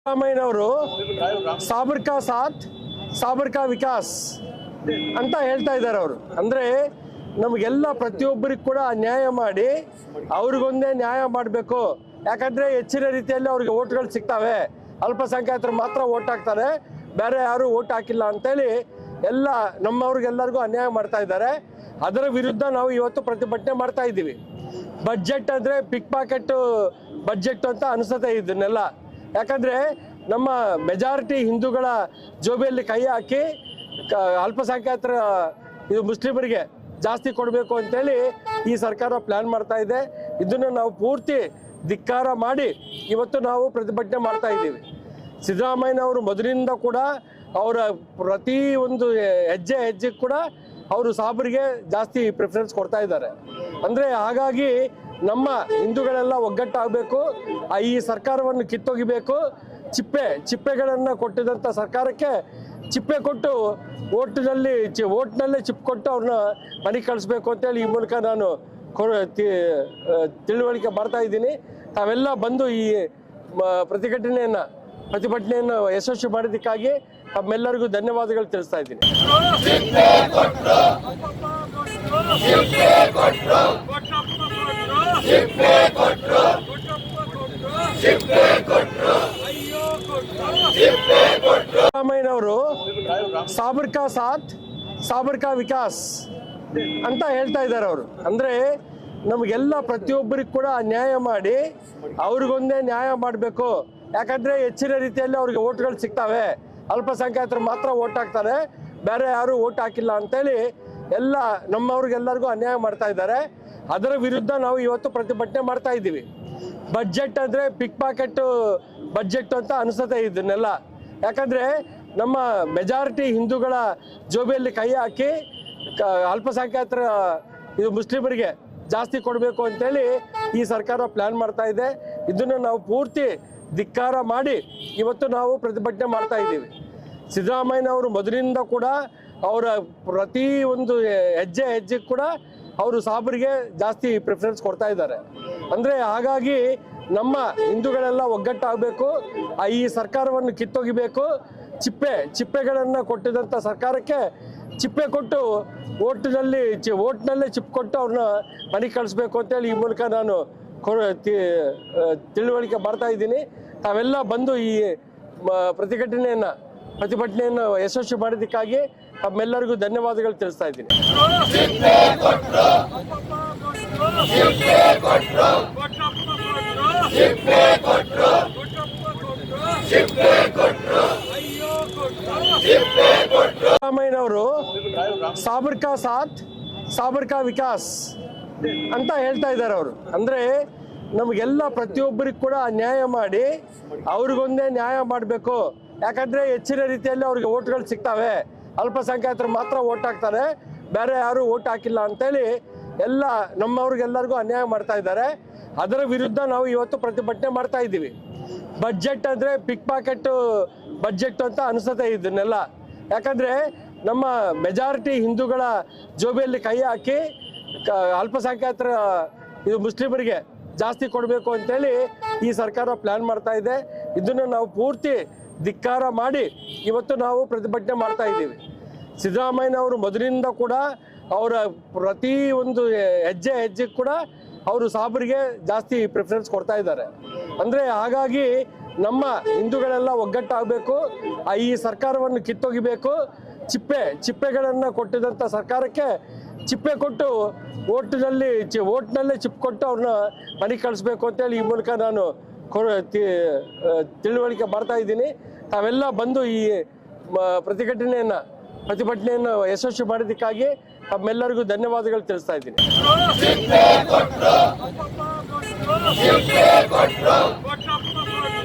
ಸಿದ್ದರಾಮಯ್ಯನವರು ಸಾಬರ್ ಕಾ ಸಾಥ್ ಸಾಬರ್ ಕಾ ವಿಕಾಸ್ ಅಂತ ಹೇಳ್ತಾ ಇದ್ದಾರೆ ಅವರು. ಅಂದ್ರೆ ನಮಗೆಲ್ಲ ಪ್ರತಿಯೊಬ್ಬರಿಗೆ ಕೂಡ ನ್ಯಾಯ ಮಾಡಿ ಅವ್ರಿಗೊಂದೇ ನ್ಯಾಯ ಮಾಡಬೇಕು. ಯಾಕಂದ್ರೆ ಹೆಚ್ಚಿನ ರೀತಿಯಲ್ಲಿ ಅವ್ರಿಗೆ ಓಟ್ಗಳು ಸಿಗ್ತವೆ, ಅಲ್ಪಸಂಖ್ಯಾತರು ಮಾತ್ರ ಓಟ್ ಹಾಕ್ತಾರೆ, ಬೇರೆ ಯಾರು ಓಟ್ ಹಾಕಿಲ್ಲ ಅಂತೇಳಿ ಎಲ್ಲ ನಮ್ಮವ್ರಿಗೆಲ್ಲರಿಗೂ ಅನ್ಯಾಯ ಮಾಡ್ತಾ ಇದ್ದಾರೆ. ಅದರ ವಿರುದ್ಧ ನಾವು ಇವತ್ತು ಪ್ರತಿಭಟನೆ ಮಾಡ್ತಾ ಇದ್ದೀವಿ. ಬಜೆಟ್ ಅಂದರೆ ಪಿಕ್ ಪಾಕೆಟ್ ಬಜೆಟ್ ಅಂತ ಅನಿಸುತ್ತೆ ಇದನ್ನೆಲ್ಲ. ಯಾಕಂದರೆ ನಮ್ಮ ಮೆಜಾರಿಟಿ ಹಿಂದೂಗಳ ಜೋಬಿಯಲ್ಲಿ ಕೈ ಹಾಕಿ ಅಲ್ಪಸಂಖ್ಯಾತರ ಇದು ಮುಸ್ಲಿಮರಿಗೆ ಜಾಸ್ತಿ ಕೊಡಬೇಕು ಅಂತೇಳಿ ಈ ಸರ್ಕಾರ ಪ್ಲ್ಯಾನ್ ಮಾಡ್ತಾ ಇದೆ. ಇದನ್ನು ನಾವು ಪೂರ್ತಿ ಧಿಕ್ಕಾರ ಮಾಡಿ ಇವತ್ತು ನಾವು ಪ್ರತಿಭಟನೆ ಮಾಡ್ತಾ ಇದ್ದೀವಿ. ಸಿದ್ದರಾಮಯ್ಯನವರು ಮೊದಲಿಂದ ಕೂಡ ಅವರ ಪ್ರತಿ ಒಂದು ಹೆಜ್ಜೆಗೆ ಕೂಡ ಅವರು ಸಾಬರಿಗೆ ಜಾಸ್ತಿ ಪ್ರಿಫರೆನ್ಸ್ ಕೊಡ್ತಾ ಇದ್ದಾರೆ. ಅಂದರೆ ಹಾಗಾಗಿ ನಮ್ಮ ಹಿಂದೂಗಳೆಲ್ಲ ಒಗ್ಗಟ್ಟಾಗಬೇಕು, ಈ ಸರ್ಕಾರವನ್ನು ಕಿತ್ತೊಗಿಬೇಕು. ಚಿಪ್ಪೆಗಳನ್ನು ಕೊಟ್ಟಿದಂಥ ಸರ್ಕಾರಕ್ಕೆ ಚಿಪ್ಪೆ ಕೊಟ್ಟು ಓಟ್ನಲ್ಲೇ ಚಿಪ್ ಕೊಟ್ಟು ಅವ್ರನ್ನ ಮನೆಗೆ ಕಳಿಸ್ಬೇಕು ಅಂತೇಳಿ ಈ ಮೂಲಕ ನಾನು ತಿಳುವಳಿಕೆ ಮಾಡ್ತಾ ಇದ್ದೀನಿ. ತಾವೆಲ್ಲ ಬಂದು ಈ ಪ್ರತಿಭಟನೆಯನ್ನು ಯಶಸ್ವಿ ಮಾಡೋದಕ್ಕಾಗಿ ತಮ್ಮೆಲ್ಲರಿಗೂ ಧನ್ಯವಾದಗಳು ತಿಳಿಸ್ತಾ ಇದ್ದೀನಿ. ಸಿದ್ದರಾಮಯ್ಯನವರು ಸಾಬರ್ ಕಾ ಸಾಥ್ ಸಾಬರ್ ಕಾ ವಿಕಾಸ್ ಅಂತ ಹೇಳ್ತಾ ಇದ್ದಾರೆ ಅವರು. ಅಂದ್ರೆ ನಮಗೆಲ್ಲ ಪ್ರತಿಯೊಬ್ಬರಿಗೆ ಕೂಡ ನ್ಯಾಯ ಮಾಡಿ ಅವ್ರಿಗೊಂದೇ ನ್ಯಾಯ ಮಾಡಬೇಕು. ಯಾಕಂದ್ರೆ ಹೆಚ್ಚಿನ ರೀತಿಯಲ್ಲಿ ಅವ್ರಿಗೆ ಓಟ್ಗಳು ಸಿಗ್ತವೆ, ಅಲ್ಪಸಂಖ್ಯಾತರು ಮಾತ್ರ ಓಟ್ ಹಾಕ್ತಾರೆ, ಬೇರೆ ಯಾರು ಓಟ್ ಹಾಕಿಲ್ಲ ಅಂತೇಳಿ ಎಲ್ಲ ನಮ್ಮವ್ರಿಗೆಲ್ಲರಿಗೂ ಅನ್ಯಾಯ ಮಾಡ್ತಾ ಇದ್ದಾರೆ. ಅದರ ವಿರುದ್ಧ ನಾವು ಇವತ್ತು ಪ್ರತಿಭಟನೆ ಮಾಡ್ತಾ ಇದ್ದೀವಿ. ಬಜೆಟ್ ಅಂದರೆ ಪಿಕ್ ಪಾಕೆಟ್ ಬಜೆಟ್ ಅಂತ ಅನಿಸುತ್ತೆ ಇದನ್ನೆಲ್ಲ. ಯಾಕಂದರೆ ನಮ್ಮ ಮೆಜಾರಿಟಿ ಹಿಂದೂಗಳ ಜೋಬಿಯಲ್ಲಿ ಕೈ ಹಾಕಿ ಅಲ್ಪಸಂಖ್ಯಾತರ ಇದು ಮುಸ್ಲಿಮರಿಗೆ ಜಾಸ್ತಿ ಕೊಡಬೇಕು ಅಂತೇಳಿ ಈ ಸರ್ಕಾರ ಪ್ಲ್ಯಾನ್ ಮಾಡ್ತಾ ಇದೆ. ಇದನ್ನು ನಾವು ಪೂರ್ತಿ ಧಿಕ್ಕಾರ ಮಾಡಿ ಇವತ್ತು ನಾವು ಪ್ರತಿಭಟನೆ ಮಾಡ್ತಾ ಇದ್ದೀವಿ. ಸಿದ್ದರಾಮಯ್ಯನವರು ಮೊದಲಿಂದ ಕೂಡ ಅವರ ಪ್ರತಿ ಒಂದು ಹೆಜ್ಜೆಗೆ ಕೂಡ ಅವರು ಸಾಬರಿಗೆ ಜಾಸ್ತಿ ಪ್ರಿಫರೆನ್ಸ್ ಕೊಡ್ತಾ ಇದ್ದಾರೆ. ಅಂದರೆ ಹಾಗಾಗಿ ನಮ್ಮ ಹಿಂದೂಗಳೆಲ್ಲ ಒಗ್ಗಟ್ಟಾಗಬೇಕು, ಈ ಸರ್ಕಾರವನ್ನು ಕಿತ್ತೊಗಿಬೇಕು. ಚಿಪ್ಪೆಗಳನ್ನು ಕೊಟ್ಟಿದಂಥ ಸರ್ಕಾರಕ್ಕೆ ಚಿಪ್ಪೆ ಕೊಟ್ಟು ಓಟ್ನಲ್ಲೇ ಚಿಪ್ ಕೊಟ್ಟು ಅವ್ರನ್ನ ಮನೆಗೆ ಕಳಿಸ್ಬೇಕು ಅಂತೇಳಿ ಈ ಮೂಲಕ ನಾನು ತಿಳುವಳಿಕೆ ಮಾಡ್ತಾ ಇದ್ದೀನಿ. ತಾವೆಲ್ಲ ಬಂದು ಈ ಪ್ರತಿಭಟನೆಯನ್ನು ಯಶಸ್ವಿ ಮಾಡೋದಕ್ಕಾಗಿ ತಮ್ಮೆಲ್ಲರಿಗೂ ಧನ್ಯವಾದಗಳು ತಿಳಿಸ್ತಾ ಇದ್ದೀನಿ. ಸಿದ್ದರಾಮಯ್ಯನವರು ಸಾಬರ್ ಕಾ ಸಾಥ್ ಸಾಬರ್ ಕಾ ವಿಕಾಸ್ ಅಂತ ಹೇಳ್ತಾ ಇದ್ದಾರೆ ಅವರು. ಅಂದರೆ ನಮಗೆಲ್ಲ ಪ್ರತಿಯೊಬ್ಬರಿಗೆ ಕೂಡ ನ್ಯಾಯ ಮಾಡಿ ಅವ್ರಿಗೊಂದೇ ನ್ಯಾಯ ಮಾಡಬೇಕು. ಯಾಕಂದರೆ ಹೆಚ್ಚಿನ ರೀತಿಯಲ್ಲಿ ಅವ್ರಿಗೆ ಓಟ್ಗಳು ಸಿಗ್ತವೆ, ಅಲ್ಪಸಂಖ್ಯಾತರು ಮಾತ್ರ ಓಟ್ ಹಾಕ್ತಾರೆ, ಬೇರೆ ಯಾರು ಓಟ್ ಹಾಕಿಲ್ಲ ಅಂತೇಳಿ ಎಲ್ಲ ನಮ್ಮವ್ರಿಗೆಲ್ಲರಿಗೂ ಅನ್ಯಾಯ ಮಾಡ್ತಾ ಇದ್ದಾರೆ. ಅದರ ವಿರುದ್ಧ ನಾವು ಇವತ್ತು ಪ್ರತಿಭಟನೆ ಮಾಡ್ತಾ ಇದ್ದೀವಿ. ಬಜೆಟ್ ಅಂದರೆ ಪಿಕ್ ಪಾಕೆಟ್ ಬಜೆಟ್ ಅಂತ ಅನಿಸುತ್ತೆ ಇದನ್ನೆಲ್ಲ. ಯಾಕಂದರೆ ನಮ್ಮ ಮೆಜಾರಿಟಿ ಹಿಂದೂಗಳ ಜೋಬಿಯಲ್ಲಿ ಕೈ ಹಾಕಿ ಅಲ್ಪಸಂಖ್ಯಾತರ ಇದು ಮುಸ್ಲಿಮರಿಗೆ ಜಾಸ್ತಿ ಕೊಡಬೇಕು ಅಂತೇಳಿ ಈ ಸರ್ಕಾರ ಪ್ಲ್ಯಾನ್ ಮಾಡ್ತಾ ಇದೆ. ಇದನ್ನು ನಾವು ಪೂರ್ತಿ ಧಿಕ್ಕಾರ ಮಾಡಿ ಇವತ್ತು ನಾವು ಪ್ರತಿಭಟನೆ ಮಾಡ್ತಾ ಇದ್ದೀವಿ. ಸಿದ್ದರಾಮಯ್ಯನವರು ಮೊದಲಿಂದ ಕೂಡ ಅವರ ಪ್ರತಿ ಒಂದು ಹೆಜ್ಜೆಗೆ ಕೂಡ ಅವರು ಸಾಬರಿಗೆ ಜಾಸ್ತಿ ಪ್ರಿಫರೆನ್ಸ್ ಕೊಡ್ತಾ ಇದ್ದಾರೆ. ಅಂದರೆ ಹಾಗಾಗಿ ನಮ್ಮ ಹಿಂದೂಗಳೆಲ್ಲ ಒಗ್ಗಟ್ಟಾಗಬೇಕು, ಈ ಸರ್ಕಾರವನ್ನು ಕಿತ್ತೊಗಿಬೇಕು. ಚಿಪ್ಪೆಗಳನ್ನು ಕೊಟ್ಟಿದಂಥ ಸರ್ಕಾರಕ್ಕೆ ಚಿಪ್ಪೆ ಕೊಟ್ಟು ಓಟ್ನಲ್ಲೇ ಚಿಪ್ ಕೊಟ್ಟು ಅವ್ರನ್ನ ಮನೆಗೆ ಕಳಿಸ್ಬೇಕು ಅಂತೇಳಿ ಈ ಮೂಲಕ ನಾನು ತಿಳುವಳಿಕೆ ಮಾಡ್ತಾ ಇದ್ದೀನಿ. ತಾವೆಲ್ಲ ಬಂದು ಈ ಪ್ರತಿಭಟನೆಯನ್ನು ಯಶಸ್ವಿ ಮಾಡೋದಕ್ಕಾಗಿ ತಮ್ಮೆಲ್ಲರಿಗೂ ಧನ್ಯವಾದಗಳು ತಿಳಿಸ್ತಾ ಇದ್ದೀನಿ.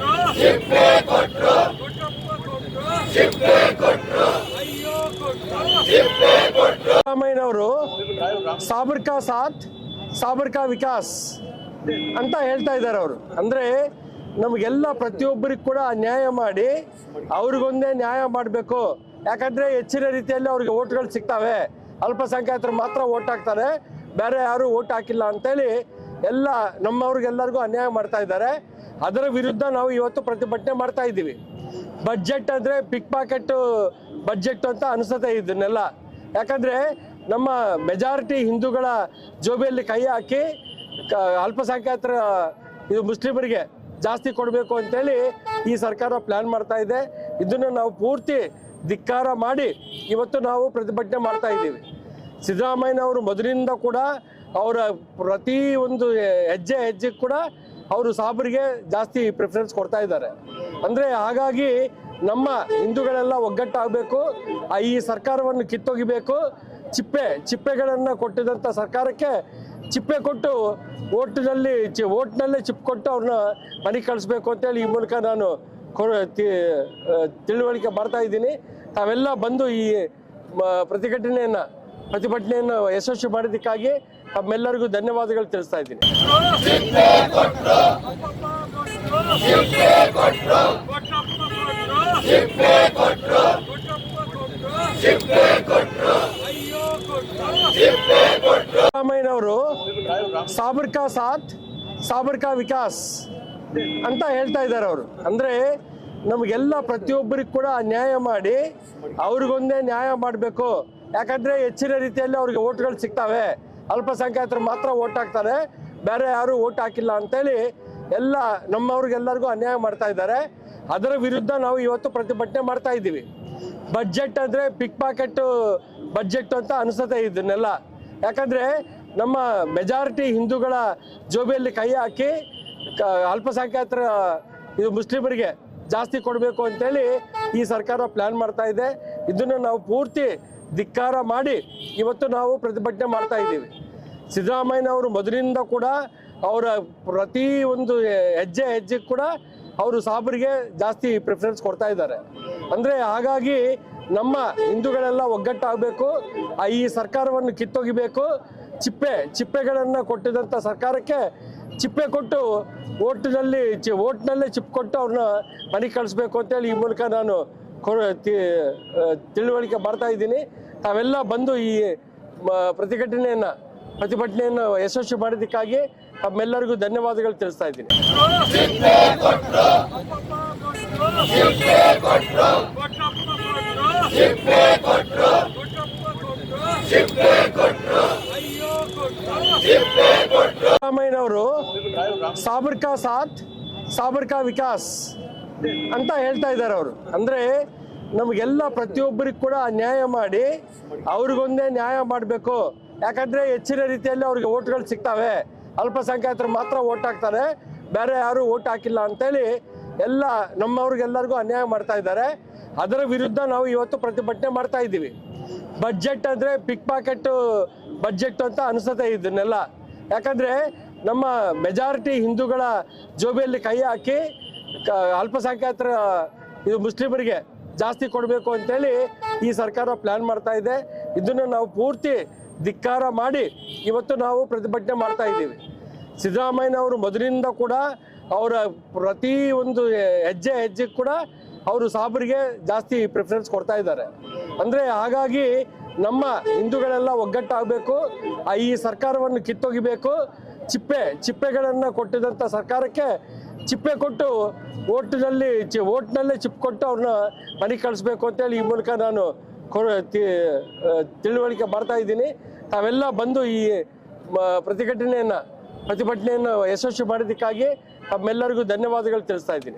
ಸಿದ್ದರಾಮಯ್ಯನವರು ಸಾಬರ್ ಕಾ ಸಾಥ್ ಸಾಬರ್ ಕಾ ವಿಕಾಸ್ ಅಂತ ಹೇಳ್ತಾ ಇದ್ದಾರೆ ಅವರು. ಅಂದರೆ ನಮಗೆಲ್ಲ ಪ್ರತಿಯೊಬ್ಬರಿಗೆ ಕೂಡ ನ್ಯಾಯ ಮಾಡಿ ಅವ್ರಿಗೊಂದೇ ನ್ಯಾಯ ಮಾಡಬೇಕು. ಯಾಕಂದರೆ ಹೆಚ್ಚಿನ ರೀತಿಯಲ್ಲಿ ಅವ್ರಿಗೆ ಓಟ್ಗಳು ಸಿಗ್ತವೆ, ಅಲ್ಪಸಂಖ್ಯಾತರು ಮಾತ್ರ ಓಟ್ ಹಾಕ್ತಾರೆ, ಬೇರೆ ಯಾರು ಓಟ್ ಹಾಕಿಲ್ಲ ಅಂತೇಳಿ ಎಲ್ಲ ನಮ್ಮವ್ರಿಗೆಲ್ಲರಿಗೂ ಅನ್ಯಾಯ ಮಾಡ್ತಾ ಇದ್ದಾರೆ. ಅದರ ವಿರುದ್ಧ ನಾವು ಇವತ್ತು ಪ್ರತಿಭಟನೆ ಮಾಡ್ತಾ ಇದ್ದೀವಿ. ಬಜೆಟ್ ಅಂದರೆ ಪಿಕ್ ಪಾಕೆಟ್ ಬಜೆಟ್ ಅಂತ ಅನಿಸುತ್ತೆ ಇದನ್ನೆಲ್ಲ. ಯಾಕಂದರೆ ನಮ್ಮ ಮೆಜಾರಿಟಿ ಹಿಂದೂಗಳ ಜೋಬಿಯಲ್ಲಿ ಕೈ ಹಾಕಿ ಅಲ್ಪಸಂಖ್ಯಾತರ ಇದು ಮುಸ್ಲಿಮರಿಗೆ ಜಾಸ್ತಿ ಕೊಡಬೇಕು ಅಂತೇಳಿ ಈ ಸರ್ಕಾರ ಪ್ಲ್ಯಾನ್ ಮಾಡ್ತಾ ಇದೆ. ಇದನ್ನು ನಾವು ಪೂರ್ತಿ ಧಿಕ್ಕಾರ ಮಾಡಿ ಇವತ್ತು ನಾವು ಪ್ರತಿಭಟನೆ ಮಾಡ್ತಾ ಇದ್ದೀವಿ. ಸಿದ್ದರಾಮಯ್ಯನವರು ಮೊದಲಿಂದ ಕೂಡ ಅವರ ಪ್ರತಿ ಒಂದು ಹೆಜ್ಜೆ ಕೂಡ ಅವರು ಸಾಬ್ರಿಗೆ ಜಾಸ್ತಿ ಪ್ರಿಫರೆನ್ಸ್ ಕೊಡ್ತಾ ಇದ್ದಾರೆ. ಅಂದರೆ ಹಾಗಾಗಿ ನಮ್ಮ ಹಿಂದೂಗಳೆಲ್ಲ ಒಗ್ಗಟ್ಟಾಗಬೇಕು, ಈ ಸರ್ಕಾರವನ್ನು ಕಿತ್ತೊಗಿಬೇಕು. ಚಿಪ್ಪೆಗಳನ್ನು ಕೊಟ್ಟಿದಂಥ ಸರ್ಕಾರಕ್ಕೆ ಚಿಪ್ಪೆ ಕೊಟ್ಟು ಓಟ್ನಲ್ಲೇ ಚಿಪ್ ಕೊಟ್ಟು ಅವ್ರನ್ನ ಮನೆಗೆ ಕಳಿಸ್ಬೇಕು ಅಂತೇಳಿ ಈ ಮೂಲಕ ನಾನು ತಿಳುವಳಿಕೆ ಮಾಡ್ತಾ ಇದ್ದೀನಿ. ತಾವೆಲ್ಲ ಬಂದು ಈ ಪ್ರತಿಭಟನೆಯನ್ನು ಯಶಸ್ವಿ ಮಾಡೋದಕ್ಕಾಗಿ ತಮ್ಮೆಲ್ಲರಿಗೂ ಧನ್ಯವಾದಗಳು ತಿಳಿಸ್ತಾ ಇದ್ದೀನಿ. ಸಿದ್ದರಾಮಯ್ಯನವರು ಸಾಬರ್ ಕಾ ಸಾಥ್ ಸಾಬರ್ ಕಾ ವಿಕಾಸ್ ಅಂತ ಹೇಳ್ತಾ ಇದ್ದಾರೆ ಅವರು. ಅಂದರೆ ನಮಗೆಲ್ಲ ಪ್ರತಿಯೊಬ್ಬರಿಗೆ ಕೂಡ ನ್ಯಾಯ ಮಾಡಿ ಅವ್ರಿಗೊಂದೇ ನ್ಯಾಯ ಮಾಡಬೇಕು. ಯಾಕಂದರೆ ಹೆಚ್ಚಿನ ರೀತಿಯಲ್ಲಿ ಅವ್ರಿಗೆ ಓಟ್ಗಳು ಸಿಗ್ತವೆ, ಅಲ್ಪಸಂಖ್ಯಾತರು ಮಾತ್ರ ಓಟ್ ಹಾಕ್ತಾರೆ, ಬೇರೆ ಯಾರು ಓಟ್ ಹಾಕಿಲ್ಲ ಅಂತೇಳಿ ಎಲ್ಲ ನಮ್ಮವ್ರಿಗೆಲ್ಲರಿಗೂ ಅನ್ಯಾಯ ಮಾಡ್ತಾ ಇದ್ದಾರೆ. ಅದರ ವಿರುದ್ಧ ನಾವು ಇವತ್ತು ಪ್ರತಿಭಟನೆ ಮಾಡ್ತಾ ಇದ್ದೀವಿ. ಬಜೆಟ್ ಅಂದರೆ ಪಿಕ್ ಪಾಕೆಟ್ ಬಜೆಟ್ ಅಂತ ಅನಿಸುತ್ತೆ ಇದನ್ನೆಲ್ಲ. ಯಾಕಂದರೆ ನಮ್ಮ ಮೆಜಾರಿಟಿ ಹಿಂದೂಗಳ ಜೋಬಿಯಲ್ಲಿ ಕೈ ಹಾಕಿ ಅಲ್ಪಸಂಖ್ಯಾತರ ಇದು ಮುಸ್ಲಿಮರಿಗೆ ಜಾಸ್ತಿ ಕೊಡಬೇಕು ಅಂತೇಳಿ ಈ ಸರ್ಕಾರ ಪ್ಲ್ಯಾನ್ ಮಾಡ್ತಾ ಇದೆ. ಇದನ್ನು ನಾವು ಪೂರ್ತಿ ಧಿಕ್ಕಾರ ಮಾಡಿ ಇವತ್ತು ನಾವು ಪ್ರತಿಭಟನೆ ಮಾಡ್ತಾ ಇದ್ದೀವಿ. ಸಿದ್ದರಾಮಯ್ಯನವರು ಮೊದಲಿಂದ ಕೂಡ ಅವರ ಪ್ರತಿ ಒಂದು ಹೆಜ್ಜೆ ಕೂಡ ಅವರು ಸಾಬ್ರಿಗೆ ಜಾಸ್ತಿ ಪ್ರಿಫರೆನ್ಸ್ ಕೊಡ್ತಾ ಇದ್ದಾರೆ. ಅಂದರೆ ಹಾಗಾಗಿ ನಮ್ಮ ಹಿಂದೂಗಳೆಲ್ಲ ಒಗ್ಗಟ್ಟಾಗಬೇಕು, ಈ ಸರ್ಕಾರವನ್ನು ಕಿತ್ತೊಗಿಬೇಕು. ಚಿಪ್ಪೆಗಳನ್ನು ಕೊಟ್ಟಿದಂಥ ಸರ್ಕಾರಕ್ಕೆ ಚಿಪ್ಪೆ ಕೊಟ್ಟು ಓಟ್ನಲ್ಲೇ ಚಿಪ್ ಕೊಟ್ಟು ಅವ್ರನ್ನ ಮನೆಗೆ ಕಳಿಸ್ಬೇಕು ಅಂತೇಳಿ ಈ ಮೂಲಕ ನಾನು ತಿಳುವಳಿಕೆ ಮಾಡ್ತಾ ಇದ್ದೀನಿ. ತಾವೆಲ್ಲ ಬಂದು ಈ ಪ್ರತಿಭಟನೆಯನ್ನು ಯಶಸ್ವಿ ಮಾಡೋದಕ್ಕಾಗಿ ತಮ್ಮೆಲ್ಲರಿಗೂ ಧನ್ಯವಾದಗಳು ತಿಳಿಸ್ತಾ ಇದ್ದೀನಿ. ಸಿದ್ದರಾಮಯ್ಯನವರು ಸಾಬರ್ ಕಾ ಸಾಥ್ ಸಾಬರ್ ಕಾ ವಿಕಾಸ್ ಅಂತ ಹೇಳ್ತಾ ಇದ್ದಾರೆ ಅವರು. ಅಂದರೆ ನಮಗೆಲ್ಲ ಪ್ರತಿಯೊಬ್ಬರಿಗೆ ಕೂಡ ನ್ಯಾಯ ಮಾಡಿ ಅವ್ರಿಗೊಂದೇ ನ್ಯಾಯ ಮಾಡಬೇಕು. ಯಾಕಂದರೆ ಹೆಚ್ಚಿನ ರೀತಿಯಲ್ಲಿ ಅವ್ರಿಗೆ ಓಟ್ಗಳು ಸಿಗ್ತವೆ, ಅಲ್ಪಸಂಖ್ಯಾತರು ಮಾತ್ರ ಓಟ್ ಹಾಕ್ತಾರೆ, ಬೇರೆ ಯಾರು ಓಟ್ ಹಾಕಿಲ್ಲ ಅಂತೇಳಿ ಎಲ್ಲ ನಮ್ಮವ್ರಿಗೆಲ್ಲರಿಗೂ ಅನ್ಯಾಯ ಮಾಡ್ತಾ ಇದ್ದಾರೆ. ಅದರ ವಿರುದ್ಧ ನಾವು ಇವತ್ತು ಪ್ರತಿಭಟನೆ ಮಾಡ್ತಾ ಇದ್ದೀವಿ. ಬಜೆಟ್ ಅಂದರೆ ಪಿಕ್ ಪಾಕೆಟ್ ಬಜೆಟ್ ಅಂತ ಅನಿಸುತ್ತೆ ಇದನ್ನೆಲ್ಲ. ಯಾಕಂದರೆ ನಮ್ಮ ಮೆಜಾರಿಟಿ ಹಿಂದೂಗಳ ಜೋಬಿಯಲ್ಲಿ ಕೈ ಹಾಕಿ ಅಲ್ಪಸಂಖ್ಯಾತರ ಇದು ಮುಸ್ಲಿಮರಿಗೆ ಜಾಸ್ತಿ ಕೊಡಬೇಕು ಅಂತೇಳಿ ಈ ಸರ್ಕಾರ ಪ್ಲ್ಯಾನ್ ಮಾಡ್ತಾ ಇದೆ. ಇದನ್ನು ನಾವು ಪೂರ್ತಿ ಧಿಕ್ಕಾರ ಮಾಡಿ ಇವತ್ತು ನಾವು ಪ್ರತಿಭಟನೆ ಮಾಡ್ತಾ ಇದ್ದೀವಿ. ಸಿದ್ದರಾಮಯ್ಯನವರು ಮೊದಲಿಂದ ಕೂಡ ಅವರ ಪ್ರತಿ ಒಂದು ಹೆಜ್ಜೆ ಕೂಡ ಅವರು ಸಾಬ್ರಿಗೆ ಜಾಸ್ತಿ ಪ್ರಿಫರೆನ್ಸ್ ಕೊಡ್ತಾ ಇದ್ದಾರೆ. ಅಂದರೆ ಹಾಗಾಗಿ ನಮ್ಮ ಹಿಂದೂಗಳೆಲ್ಲ ಒಗ್ಗಟ್ಟಾಗಬೇಕು, ಈ ಸರ್ಕಾರವನ್ನು ಕಿತ್ತೊಗಿಬೇಕು. ಚಿಪ್ಪೆಗಳನ್ನು ಕೊಟ್ಟಿದಂಥ ಸರ್ಕಾರಕ್ಕೆ ಚಿಪ್ಪೆ ಕೊಟ್ಟು ಓಟ್ನಲ್ಲೇ ಚಿಪ್ ಕೊಟ್ಟು ಅವ್ರನ್ನ ಮನೆಗೆ ಕಳಿಸ್ಬೇಕು ಅಂತೇಳಿ ಈ ಮೂಲಕ ನಾನು ತಿಳುವಳಿಕೆ ಮಾಡ್ತಾ ಇದ್ದೀನಿ. ತಾವೆಲ್ಲ ಬಂದು ಈ ಪ್ರತಿಭಟನೆಯನ್ನು ಯಶಸ್ವಿ ಮಾಡೋದಕ್ಕಾಗಿ ತಮ್ಮೆಲ್ಲರಿಗೂ ಧನ್ಯವಾದಗಳು ತಿಳಿಸ್ತಾ ಇದ್ದೀನಿ.